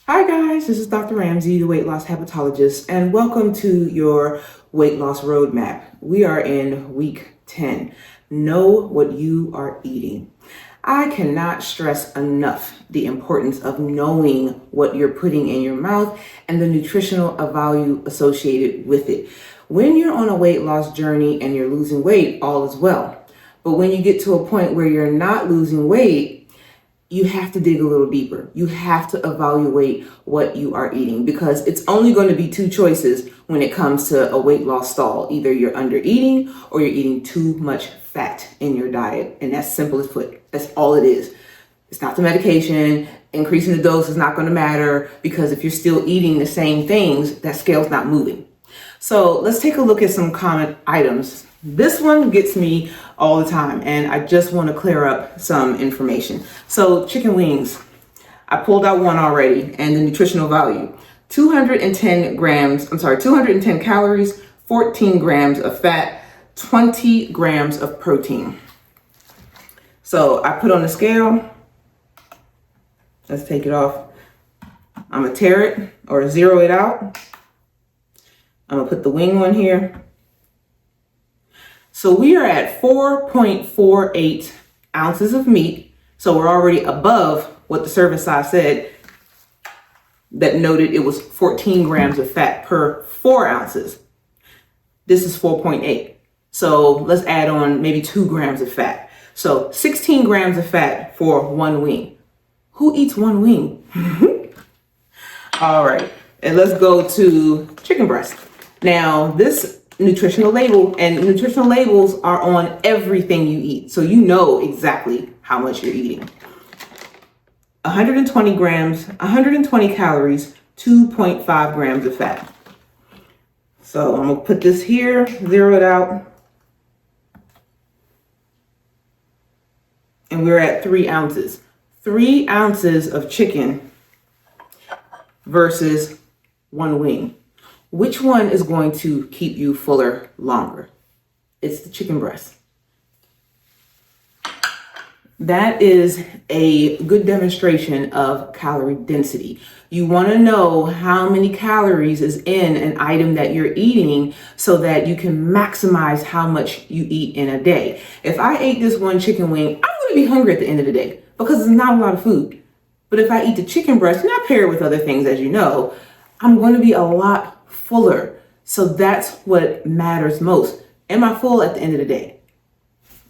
Hi guys, this is Dr. Ramsey, the weight loss hepatologist, and welcome to your weight loss roadmap. We are in week 10. Know what you are eating. I cannot stress enough the importance of knowing what you're putting in your mouth and the nutritional value associated with it. When you're on a weight loss journey and you're losing weight, all is well. But when you get to a point where you're not losing weight, you have to dig a little deeper. You have to evaluate what you are eating, because it's only going to be two choices when it comes to a weight loss stall. Either you're under eating or you're eating too much fat in your diet. And that's simple as put. That's all it is. It's not the medication. Increasing the dose is not going to matter, because if you're still eating the same things, that scale's not moving. So let's take a look at some common items. This one gets me all the time, and I just want to clear up some information. So chicken wings, I pulled out one already, and the nutritional value. 210 calories, 14 grams of fat, 20 grams of protein. So I put on the scale. Let's take it off. I'm gonna tear it or zero it out. I'm gonna put the wing one here. So we are at 4.48 ounces of meat. So we're already above what the serving size said, that noted it was 14 grams of fat per 4 ounces. This is 4.8. So let's add on maybe 2 grams of fat. So 16 grams of fat for one wing. Who eats one wing? All right, and let's go to chicken breast. Now this nutritional label, and nutritional labels are on everything you eat, so you know exactly how much you're eating. 120 grams, 120 calories, 2.5 grams of fat. So I'm gonna put this here, zero it out, and we're at 3 ounces. 3 ounces of chicken versus one wing. Which one is going to keep you fuller longer? It's the chicken breast. That is a good demonstration of calorie density. You want to know how many calories is in an item that you're eating so that you can maximize how much you eat in a day. If I ate this one chicken wing, I'm going to be hungry at the end of the day because it's not a lot of food. But if I eat the chicken breast, and I pair it with other things, as you know, I'm going to be a lot fuller. So that's what matters most. Am I full at the end of the day?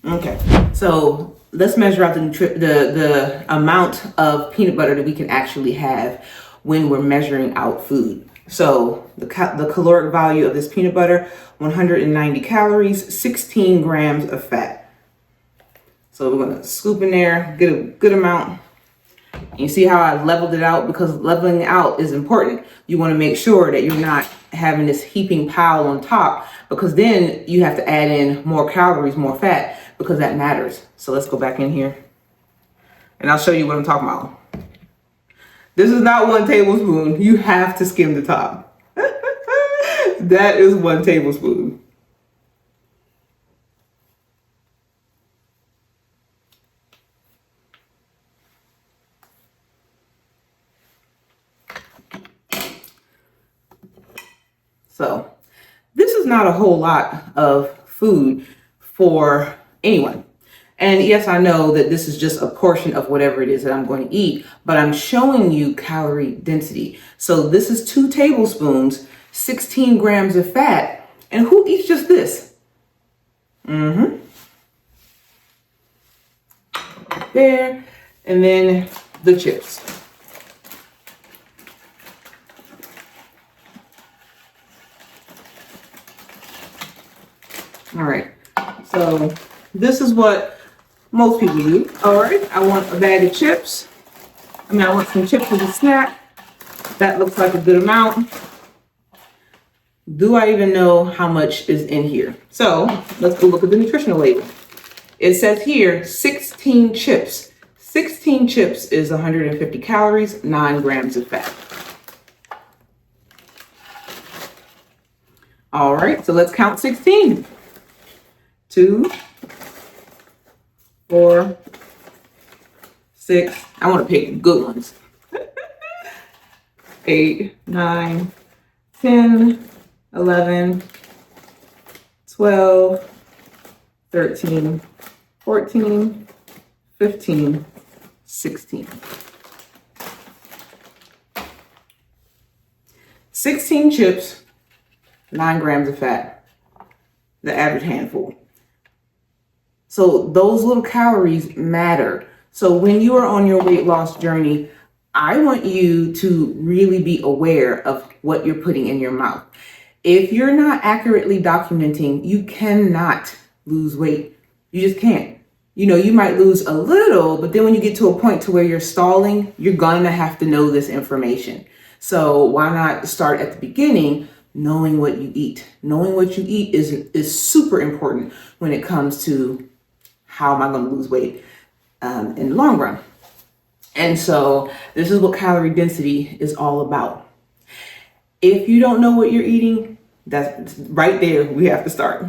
Okay, so let's measure out the amount of peanut butter that we can actually have when we're measuring out food. So the caloric value of this peanut butter, 190 calories, 16 grams of fat. So we're gonna scoop in there, get a good amount. You see how I leveled it out? Because leveling out is important. You want to make sure that you're not having this heaping pile on top, because then you have to add in more calories, more fat, because that matters. So let's go back in here and I'll show you what I'm talking about. This is not 1 tablespoon. You have to skim the top. That is 1 tablespoon. So this is not a whole lot of food for anyone. And yes, I know that this is just a portion of whatever it is that I'm going to eat, but I'm showing you calorie density. So this is 2 tablespoons, 16 grams of fat. And who eats just this? There. And then the chips. All right, so this is what most people do. All right, I want a bag of chips. I want some chips as a snack. That looks like a good amount. Do I even know how much is in here? So let's go look at the nutritional label. It says here 16 chips. 16 chips is 150 calories, 9 grams of fat. All right, so let's count 16. 2, 4, 6. I want to pick good ones. 8, 9, 10, 11, 12, 13, 14, 15, 16. 16 chips, 9 grams of fat, the average handful. So those little calories matter. So when you are on your weight loss journey, I want you to really be aware of what you're putting in your mouth. If you're not accurately documenting, you cannot lose weight. You just can't. You might lose a little, but then when you get to a point to where you're stalling, you're gonna have to know this information. So why not start at the beginning, knowing what you eat? Knowing what you eat is super important when it comes to how am I going to lose weight in the long run. And so this is what calorie density is all about. If you don't know what you're eating, that's right there. We have to start.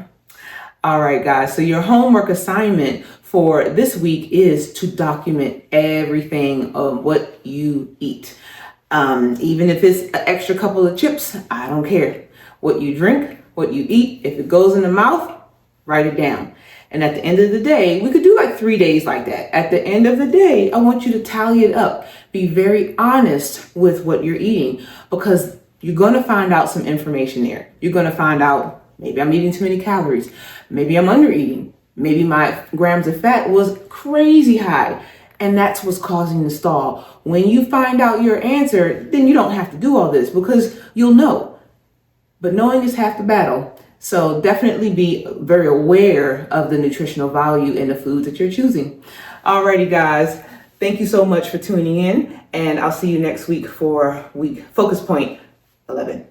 All right, guys. So your homework assignment for this week is to document everything of what you eat. Even if it's an extra couple of chips, I don't care. What you drink, what you eat, if it goes in the mouth, write it down. And at the end of the day, we could do like 3 days like that. At the end of the day, I want you to tally it up. Be very honest with what you're eating, because you're going to find out some information there. You're going to find out, maybe I'm eating too many calories. Maybe I'm under eating. Maybe my grams of fat was crazy high. And that's what's causing the stall. When you find out your answer, then you don't have to do all this because you'll know. But knowing is half the battle. So definitely be very aware of the nutritional value in the foods that you're choosing. Alrighty, guys. Thank you so much for tuning in. And I'll see you next week for week focus point 11.